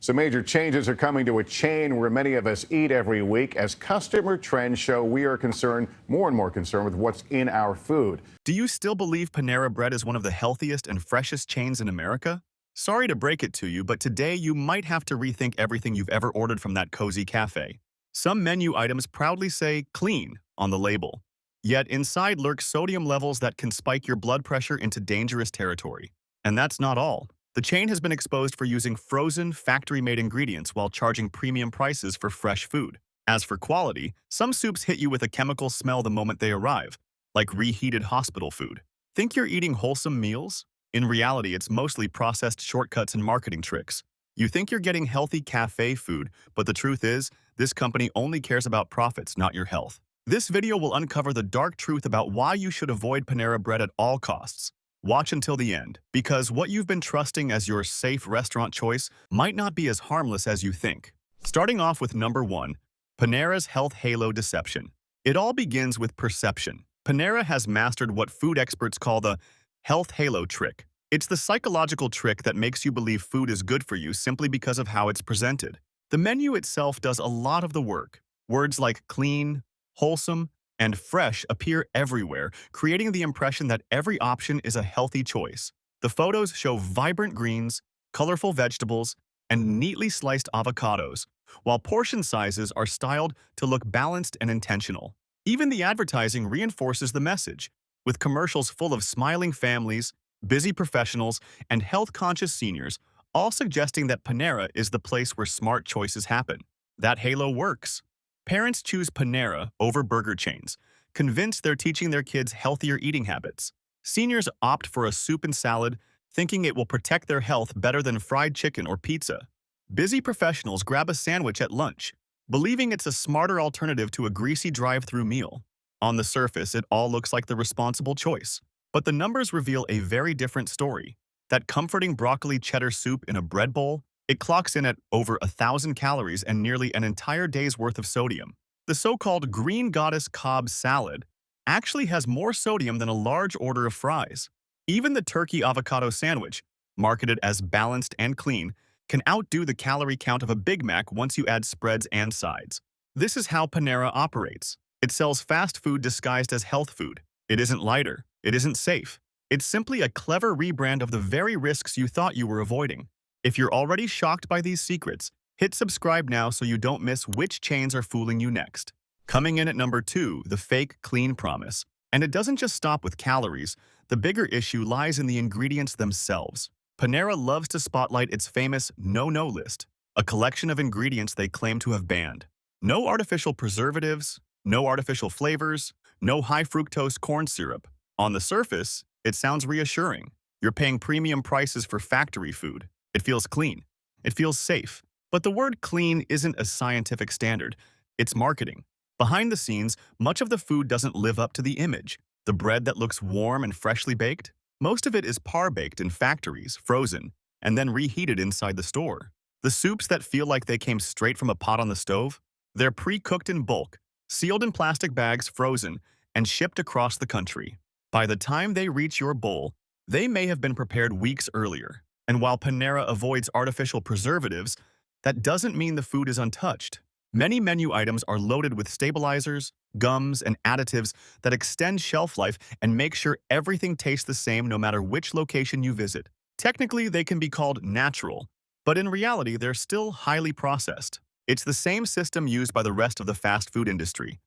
Some major changes are coming to a chain where many of us eat every week. As customer trends show, we are concerned, more and more concerned, with what's in our food. Do you still believe Panera Bread is one of the healthiest and freshest chains in America? Sorry to break it to you, but today you might have to rethink everything you've ever ordered from that cozy cafe. Some menu items proudly say clean on the label. Yet inside lurk sodium levels that can spike your blood pressure into dangerous territory. And that's not all. The chain has been exposed for using frozen, factory-made ingredients while charging premium prices for fresh food. As for quality, some soups hit you with a chemical smell the moment they arrive, like reheated hospital food. Think you're eating wholesome meals? In reality, it's mostly processed shortcuts and marketing tricks. You think you're getting healthy cafe food, but the truth is, this company only cares about profits, not your health. This video will uncover the dark truth about why you should avoid Panera Bread at all costs. Watch until the end, because what you've been trusting as your safe restaurant choice might not be as harmless as you think. Starting off with number 1, Panera's Health Halo Deception. It all begins with perception. Panera has mastered what food experts call the health halo trick. It's the psychological trick that makes you believe food is good for you simply because of how it's presented. The menu itself does a lot of the work. Words like clean, wholesome, and fresh appear everywhere, creating the impression that every option is a healthy choice. The photos show vibrant greens, colorful vegetables, and neatly sliced avocados, while portion sizes are styled to look balanced and intentional. Even the advertising reinforces the message, with commercials full of smiling families, busy professionals, and health-conscious seniors, all suggesting that Panera is the place where smart choices happen. That halo works. Parents choose Panera over burger chains, convinced they're teaching their kids healthier eating habits. Seniors opt for a soup and salad, thinking it will protect their health better than fried chicken or pizza. Busy professionals grab a sandwich at lunch, believing it's a smarter alternative to a greasy drive-through meal. On the surface, it all looks like the responsible choice. But the numbers reveal a very different story. That comforting broccoli cheddar soup in a bread bowl, it clocks in at over 1,000 calories and nearly an entire day's worth of sodium. The so-called Green Goddess Cobb salad actually has more sodium than a large order of fries. Even the turkey avocado sandwich, marketed as balanced and clean, can outdo the calorie count of a Big Mac once you add spreads and sides. This is how Panera operates. It sells fast food disguised as health food. It isn't lighter. It isn't safe. It's simply a clever rebrand of the very risks you thought you were avoiding. If you're already shocked by these secrets, hit subscribe now so you don't miss which chains are fooling you next. Coming in at number 2, the fake clean promise. And it doesn't just stop with calories. The bigger issue lies in the ingredients themselves. Panera loves to spotlight its famous no-no list, a collection of ingredients they claim to have banned. No artificial preservatives, no artificial flavors, no high-fructose corn syrup. On the surface, it sounds reassuring. You're paying premium prices for factory food. It feels clean. It feels safe. But the word clean isn't a scientific standard. It's marketing. Behind the scenes, much of the food doesn't live up to the image. The bread that looks warm and freshly baked, most of it is par-baked in factories, frozen, and then reheated inside the store. The soups that feel like they came straight from a pot on the stove, they're pre-cooked in bulk, sealed in plastic bags, frozen, and shipped across the country. By the time they reach your bowl, they may have been prepared weeks earlier. And while Panera avoids artificial preservatives, that doesn't mean the food is untouched. Many menu items are loaded with stabilizers, gums, and additives that extend shelf life and make sure everything tastes the same no matter which location you visit. Technically, they can be called natural, but in reality, they're still highly processed. It's the same system used by the rest of the fast food industry,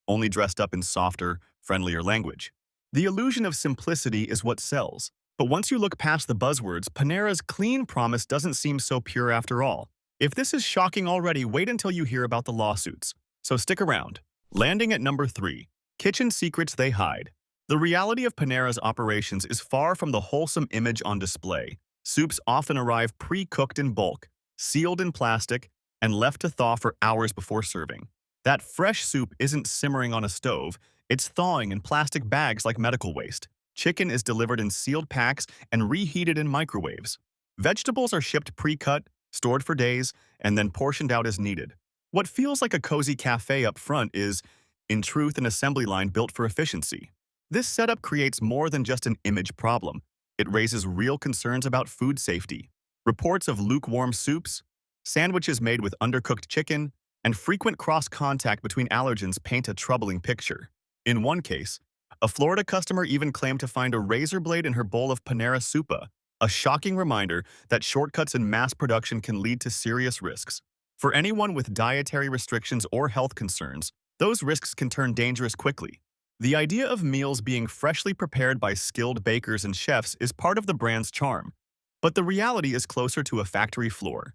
only dressed up in softer, friendlier language. The illusion of simplicity is what sells. But once you look past the buzzwords, Panera's clean promise doesn't seem so pure after all. If this is shocking already, wait until you hear about the lawsuits. So stick around. Landing at number 3, kitchen secrets they hide. The reality of Panera's operations is far from the wholesome image on display. Soups often arrive pre-cooked in bulk, sealed in plastic, and left to thaw for hours before serving. That fresh soup isn't simmering on a stove, it's thawing in plastic bags like medical waste. Chicken is delivered in sealed packs and reheated in microwaves. Vegetables are shipped pre-cut, stored for days, and then portioned out as needed. What feels like a cozy cafe up front is, in truth, an assembly line built for efficiency. This setup creates more than just an image problem. It raises real concerns about food safety. Reports of lukewarm soups, sandwiches made with undercooked chicken, and frequent cross-contact between allergens paint a troubling picture. In one case, a Florida customer even claimed to find a razor blade in her bowl of Panera Supa, a shocking reminder that shortcuts in mass production can lead to serious risks. For anyone with dietary restrictions or health concerns, those risks can turn dangerous quickly. The idea of meals being freshly prepared by skilled bakers and chefs is part of the brand's charm, but the reality is closer to a factory floor.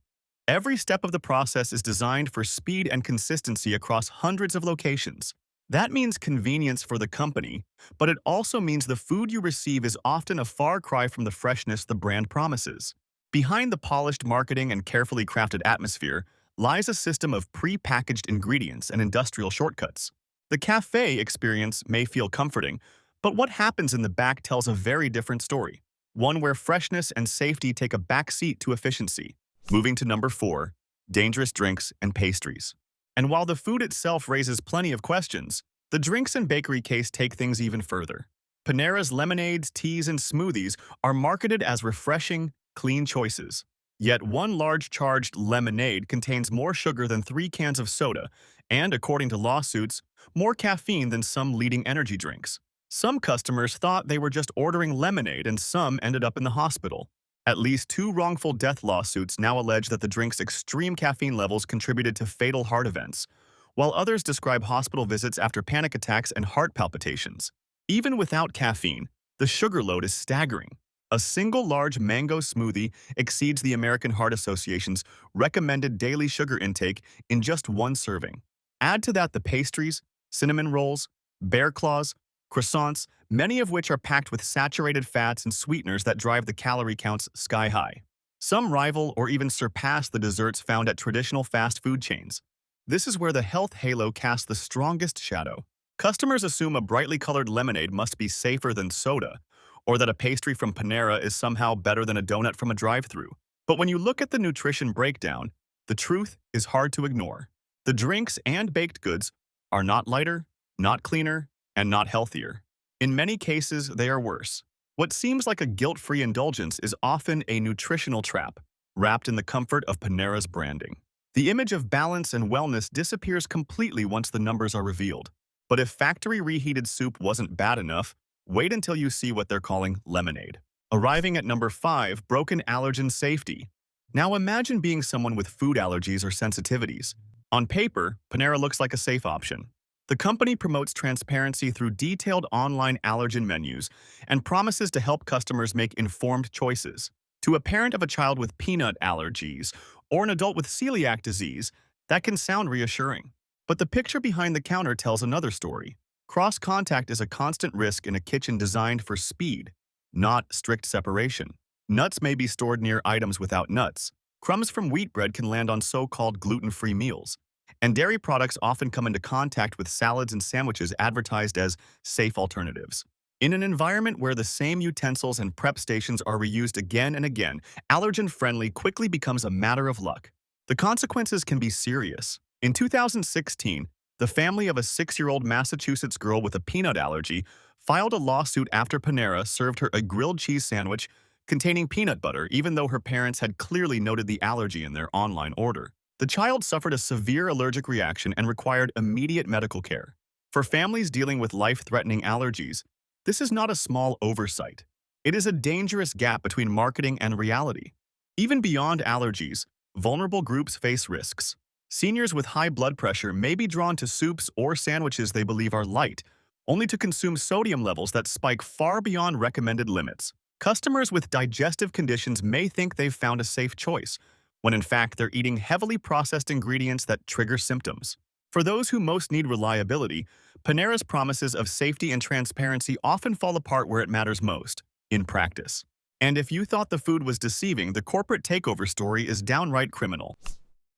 Every step of the process is designed for speed and consistency across hundreds of locations. That means convenience for the company, but it also means the food you receive is often a far cry from the freshness the brand promises. Behind the polished marketing and carefully crafted atmosphere lies a system of pre-packaged ingredients and industrial shortcuts. The cafe experience may feel comforting, but what happens in the back tells a very different story, one where freshness and safety take a backseat to efficiency. Moving to number 4, dangerous drinks and pastries. And while the food itself raises plenty of questions, the drinks and bakery case take things even further. Panera's lemonades, teas, and smoothies are marketed as refreshing, clean choices. Yet one large charged lemonade contains more sugar than 3 cans of soda and, according to lawsuits, more caffeine than some leading energy drinks. Some customers thought they were just ordering lemonade and some ended up in the hospital. At least 2 wrongful death lawsuits now allege that the drink's extreme caffeine levels contributed to fatal heart events, while others describe hospital visits after panic attacks and heart palpitations. Even without caffeine, the sugar load is staggering. A single large mango smoothie exceeds the American Heart Association's recommended daily sugar intake in just 1 serving. Add to that the pastries, cinnamon rolls, bear claws, croissants, many of which are packed with saturated fats and sweeteners that drive the calorie counts sky high. Some rival or even surpass the desserts found at traditional fast food chains. This is where the health halo casts the strongest shadow. Customers assume a brightly colored lemonade must be safer than soda, or that a pastry from Panera is somehow better than a donut from a drive-thru. But when you look at the nutrition breakdown, the truth is hard to ignore. The drinks and baked goods are not lighter, not cleaner, and not healthier. In many cases, they are worse. What seems like a guilt-free indulgence is often a nutritional trap, wrapped in the comfort of Panera's branding. The image of balance and wellness disappears completely once the numbers are revealed. But if factory-reheated soup wasn't bad enough, wait until you see what they're calling lemonade. Arriving at number 5, broken allergen safety. Now imagine being someone with food allergies or sensitivities. On paper, Panera looks like a safe option. The company promotes transparency through detailed online allergen menus and promises to help customers make informed choices. To a parent of a child with peanut allergies or an adult with celiac disease, that can sound reassuring. But the picture behind the counter tells another story. Cross-contact is a constant risk in a kitchen designed for speed, not strict separation. Nuts may be stored near items without nuts. Crumbs from wheat bread can land on so-called gluten-free meals. And dairy products often come into contact with salads and sandwiches advertised as safe alternatives. In an environment where the same utensils and prep stations are reused again and again, allergen-friendly quickly becomes a matter of luck. The consequences can be serious. In 2016, the family of a 6-year-old Massachusetts girl with a peanut allergy filed a lawsuit after Panera served her a grilled cheese sandwich containing peanut butter, even though her parents had clearly noted the allergy in their online order. The child suffered a severe allergic reaction and required immediate medical care. For families dealing with life-threatening allergies, this is not a small oversight. It is a dangerous gap between marketing and reality. Even beyond allergies, vulnerable groups face risks. Seniors with high blood pressure may be drawn to soups or sandwiches they believe are light, only to consume sodium levels that spike far beyond recommended limits. Customers with digestive conditions may think they've found a safe choice, when in fact they're eating heavily processed ingredients that trigger symptoms. For those who most need reliability, Panera's promises of safety and transparency often fall apart where it matters most, in practice. And if you thought the food was deceiving, the corporate takeover story is downright criminal.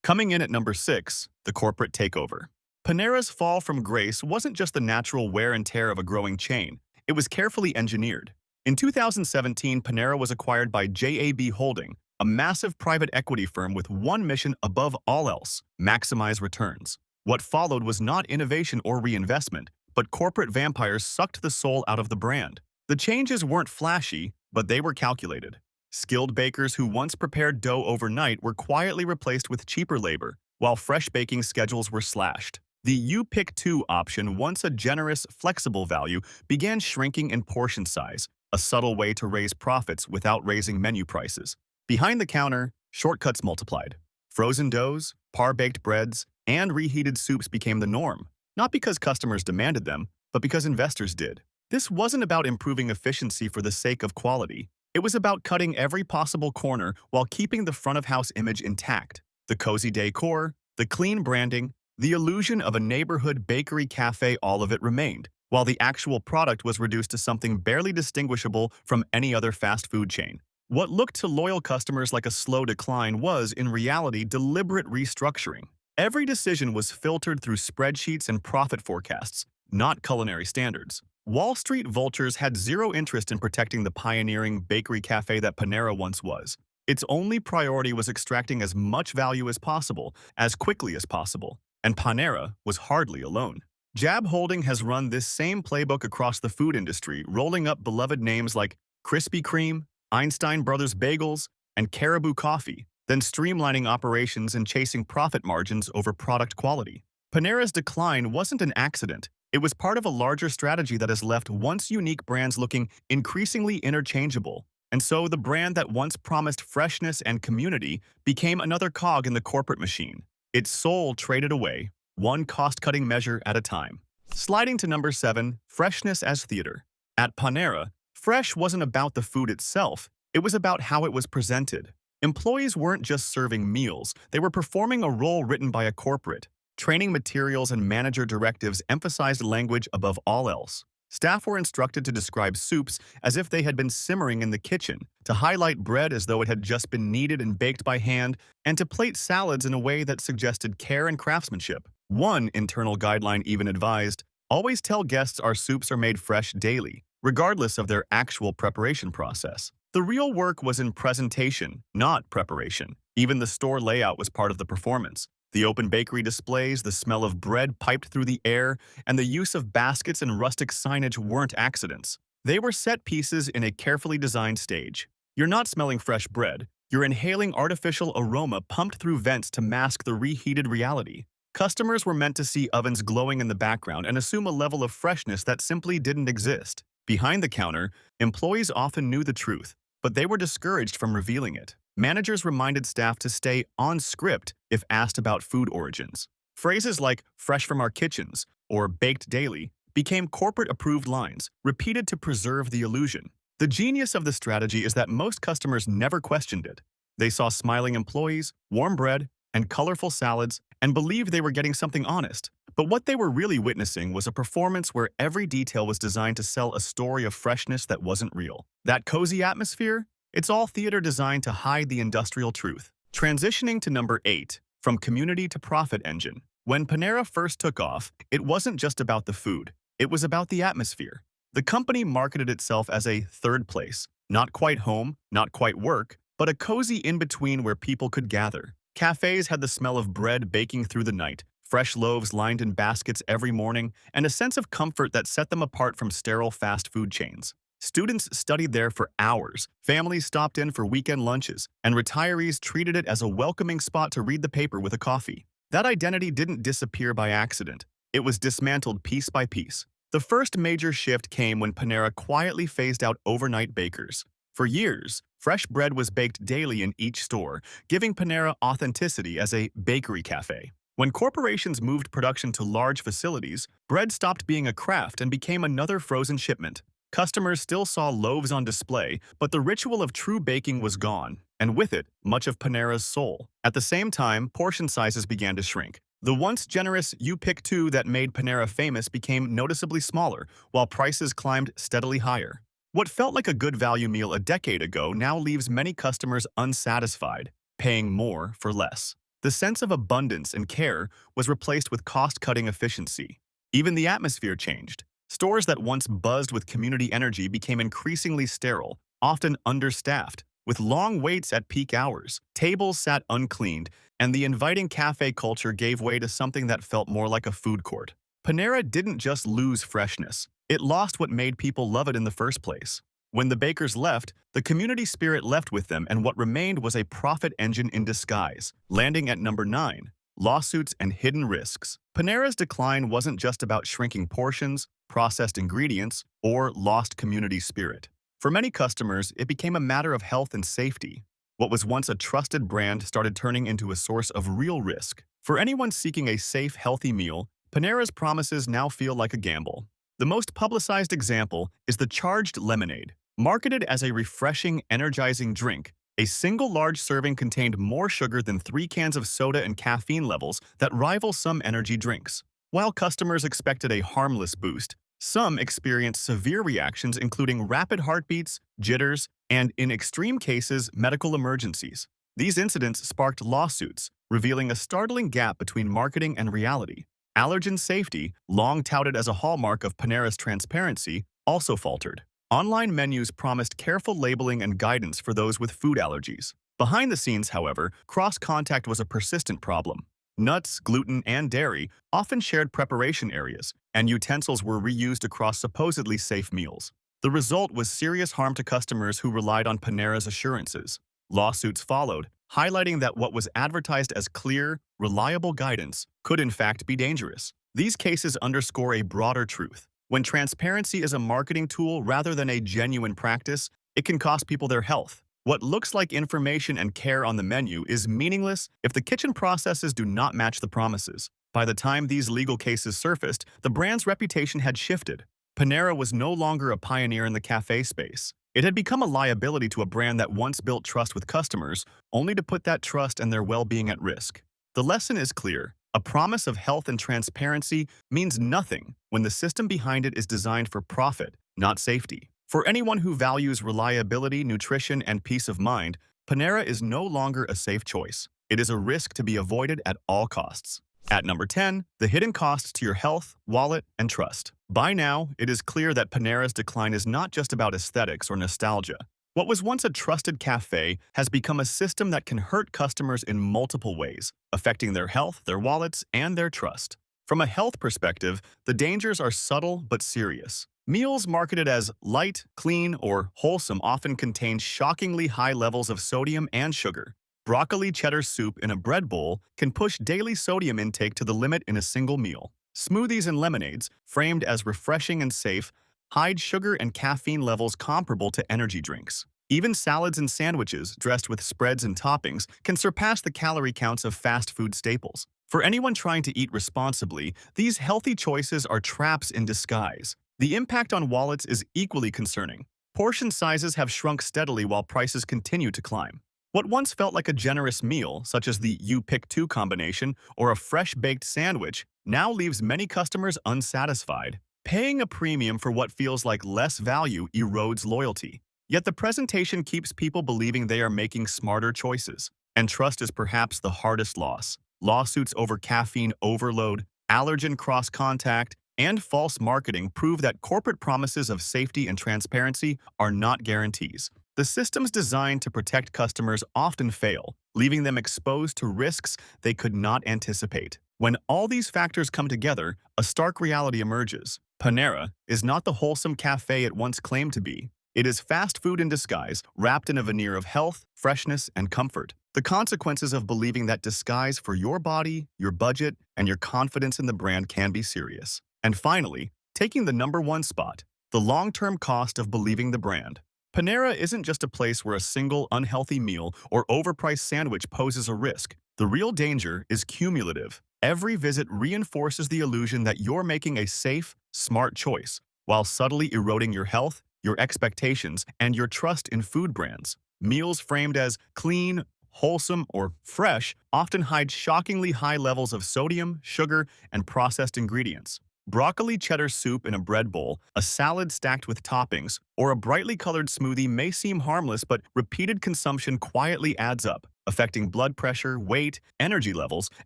Coming in at number 6, the corporate takeover. Panera's fall from grace wasn't just the natural wear and tear of a growing chain, it was carefully engineered. In 2017, Panera was acquired by JAB Holding, a massive private equity firm with one mission above all else: maximize returns. What followed was not innovation or reinvestment, but corporate vampires sucked the soul out of the brand. The changes weren't flashy, but they were calculated. Skilled bakers who once prepared dough overnight were quietly replaced with cheaper labor, while fresh baking schedules were slashed. The You Pick Two option, once a generous, flexible value, began shrinking in portion size, a subtle way to raise profits without raising menu prices. Behind the counter, shortcuts multiplied. Frozen doughs, par-baked breads, and reheated soups became the norm, not because customers demanded them, but because investors did. This wasn't about improving efficiency for the sake of quality. It was about cutting every possible corner while keeping the front-of-house image intact. The cozy decor, the clean branding, the illusion of a neighborhood bakery cafe, all of it remained, while the actual product was reduced to something barely distinguishable from any other fast food chain. What looked to loyal customers like a slow decline was, in reality, deliberate restructuring. Every decision was filtered through spreadsheets and profit forecasts, not culinary standards. Wall Street vultures had zero interest in protecting the pioneering bakery cafe that Panera once was. Its only priority was extracting as much value as possible, as quickly as possible. And Panera was hardly alone. Jab Holding has run this same playbook across the food industry, rolling up beloved names like Krispy Kreme, Einstein Brothers Bagels, and Caribou Coffee, then streamlining operations and chasing profit margins over product quality. Panera's decline wasn't an accident. It was part of a larger strategy that has left once unique brands looking increasingly interchangeable. And so the brand that once promised freshness and community became another cog in the corporate machine. Its soul traded away, one cost-cutting measure at a time. Sliding to number 7, freshness as theater. At Panera, fresh wasn't about the food itself, it was about how it was presented. Employees weren't just serving meals, they were performing a role written by a corporate. Training materials and manager directives emphasized language above all else. Staff were instructed to describe soups as if they had been simmering in the kitchen, to highlight bread as though it had just been kneaded and baked by hand, and to plate salads in a way that suggested care and craftsmanship. One internal guideline even advised, always tell guests our soups are made fresh daily, regardless of their actual preparation process. The real work was in presentation, not preparation. Even the store layout was part of the performance. The open bakery displays, the smell of bread piped through the air, and the use of baskets and rustic signage weren't accidents. They were set pieces in a carefully designed stage. You're not smelling fresh bread, you're inhaling artificial aroma pumped through vents to mask the reheated reality. Customers were meant to see ovens glowing in the background and assume a level of freshness that simply didn't exist. Behind the counter, employees often knew the truth, but they were discouraged from revealing it. Managers reminded staff to stay on script if asked about food origins. Phrases like "fresh from our kitchens" or "baked daily" became corporate-approved lines, repeated to preserve the illusion. The genius of the strategy is that most customers never questioned it. They saw smiling employees, warm bread, and colorful salads, and believed they were getting something honest. But what they were really witnessing was a performance where every detail was designed to sell a story of freshness that wasn't real. That cozy atmosphere? It's all theater designed to hide the industrial truth. Transitioning to number 8, from community to profit engine. When Panera first took off, it wasn't just about the food. It was about the atmosphere. The company marketed itself as a third place, not quite home, not quite work, but a cozy in-between where people could gather. Cafes had the smell of bread baking through the night, fresh loaves lined in baskets every morning, and a sense of comfort that set them apart from sterile fast food chains. Students studied there for hours, families stopped in for weekend lunches, and retirees treated it as a welcoming spot to read the paper with a coffee. That identity didn't disappear by accident. It was dismantled piece by piece. The first major shift came when Panera quietly phased out overnight bakers. For years, fresh bread was baked daily in each store, giving Panera authenticity as a bakery cafe. When corporations moved production to large facilities, bread stopped being a craft and became another frozen shipment. Customers still saw loaves on display, but the ritual of true baking was gone, and with it, much of Panera's soul. At the same time, portion sizes began to shrink. The once generous "you pick two" that made Panera famous became noticeably smaller, while prices climbed steadily higher. What felt like a good value meal a decade ago now leaves many customers unsatisfied, paying more for less. The sense of abundance and care was replaced with cost-cutting efficiency. Even the atmosphere changed. Stores that once buzzed with community energy became increasingly sterile, often understaffed, with long waits at peak hours. Tables sat uncleaned, and the inviting cafe culture gave way to something that felt more like a food court. Panera didn't just lose freshness. It lost what made people love it in the first place. When the bakers left, the community spirit left with them, and what remained was a profit engine in disguise. Landing at number 9. Lawsuits and hidden risks. Panera's decline wasn't just about shrinking portions, processed ingredients, or lost community spirit. For many customers, it became a matter of health and safety. What was once a trusted brand started turning into a source of real risk. For anyone seeking a safe, healthy meal, Panera's promises now feel like a gamble. The most publicized example is the charged lemonade. Marketed as a refreshing, energizing drink, a single large serving contained more sugar than 3 cans of soda and caffeine levels that rival some energy drinks. While customers expected a harmless boost, some experienced severe reactions including rapid heartbeats, jitters, and, in extreme cases, medical emergencies. These incidents sparked lawsuits, revealing a startling gap between marketing and reality. Allergen safety, long touted as a hallmark of Panera's transparency, also faltered. Online menus promised careful labeling and guidance for those with food allergies. Behind the scenes, however, cross-contact was a persistent problem. Nuts, gluten, and dairy often shared preparation areas, and utensils were reused across supposedly safe meals. The result was serious harm to customers who relied on Panera's assurances. Lawsuits followed, highlighting that what was advertised as clear, reliable guidance could in fact be dangerous. These cases underscore a broader truth. When transparency is a marketing tool rather than a genuine practice, it can cost people their health. What looks like information and care on the menu is meaningless if the kitchen processes do not match the promises. By the time these legal cases surfaced, the brand's reputation had shifted. Panera was no longer a pioneer in the cafe space. It had become a liability to a brand that once built trust with customers, only to put that trust and their well-being at risk. The lesson is clear. A promise of health and transparency means nothing when the system behind it is designed for profit, not safety. For anyone who values reliability, nutrition, and peace of mind, Panera is no longer a safe choice. It is a risk to be avoided at all costs. At number 10, the hidden costs to your health, wallet, and trust. By now, it is clear that Panera's decline is not just about aesthetics or nostalgia. What was once a trusted cafe has become a system that can hurt customers in multiple ways, affecting their health, their wallets, and their trust. From a health perspective, the dangers are subtle but serious. Meals marketed as light, clean, or wholesome often contain shockingly high levels of sodium and sugar. Broccoli cheddar soup in a bread bowl can push daily sodium intake to the limit in a single meal. Smoothies and lemonades, framed as refreshing and safe, hide sugar and caffeine levels comparable to energy drinks. Even salads and sandwiches, dressed with spreads and toppings, can surpass the calorie counts of fast food staples. For anyone trying to eat responsibly, these healthy choices are traps in disguise. The impact on wallets is equally concerning. Portion sizes have shrunk steadily while prices continue to climb. What once felt like a generous meal, such as the You Pick Two combination or a fresh-baked sandwich, now leaves many customers unsatisfied. Paying a premium for what feels like less value erodes loyalty. Yet the presentation keeps people believing they are making smarter choices. And trust is perhaps the hardest loss. Lawsuits over caffeine overload, allergen cross-contact, and false marketing prove that corporate promises of safety and transparency are not guarantees. The systems designed to protect customers often fail, leaving them exposed to risks they could not anticipate. When all these factors come together, a stark reality emerges. Panera is not the wholesome cafe it once claimed to be. It is fast food in disguise, wrapped in a veneer of health, freshness, and comfort. The consequences of believing that disguise for your body, your budget, and your confidence in the brand can be serious. And finally, taking the number 1 spot, the long-term cost of believing the brand. Panera isn't just a place where a single unhealthy meal or overpriced sandwich poses a risk. The real danger is cumulative. Every visit reinforces the illusion that you're making a safe, smart choice, while subtly eroding your health, your expectations, and your trust in food brands. Meals framed as clean, wholesome, or fresh often hide shockingly high levels of sodium, sugar, and processed ingredients. Broccoli cheddar soup in a bread bowl, a salad stacked with toppings, or a brightly colored smoothie may seem harmless, but repeated consumption quietly adds up, affecting blood pressure, weight, energy levels,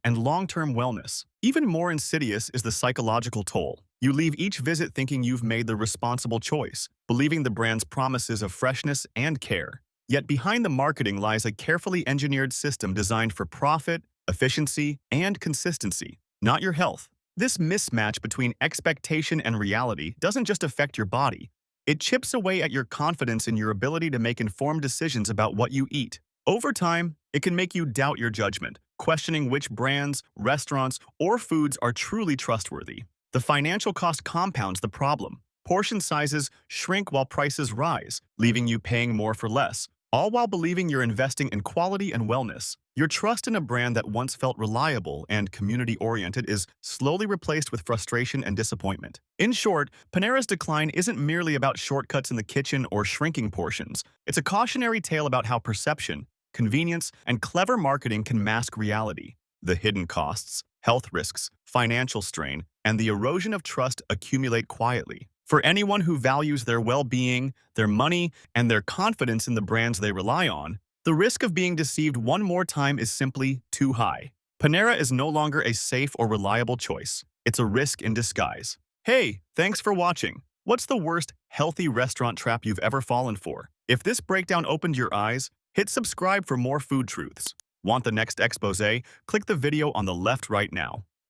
and long-term wellness. Even more insidious is the psychological toll. You leave each visit thinking you've made the responsible choice, believing the brand's promises of freshness and care. Yet behind the marketing lies a carefully engineered system designed for profit, efficiency, and consistency, not your health. This mismatch between expectation and reality doesn't just affect your body, It chips away at your confidence in your ability to make informed decisions about what you eat. Over time, it can make you doubt your judgment, questioning which brands, restaurants, or foods are truly trustworthy. The financial cost compounds the problem. Portion sizes shrink while prices rise, leaving you paying more for less, all while believing you're investing in quality and wellness. Your trust in a brand that once felt reliable and community-oriented is slowly replaced with frustration and disappointment. In short, Panera's decline isn't merely about shortcuts in the kitchen or shrinking portions. It's a cautionary tale about how perception, convenience, and clever marketing can mask reality. The hidden costs, health risks, financial strain, and the erosion of trust accumulate quietly. For anyone who values their well-being, their money, and their confidence in the brands they rely on, the risk of being deceived one more time is simply too high. Panera is no longer a safe or reliable choice. It's a risk in disguise. Hey, thanks for watching. What's the worst healthy restaurant trap you've ever fallen for? If this breakdown opened your eyes, hit subscribe for more food truths. Want the next expose? Click the video on the left right now.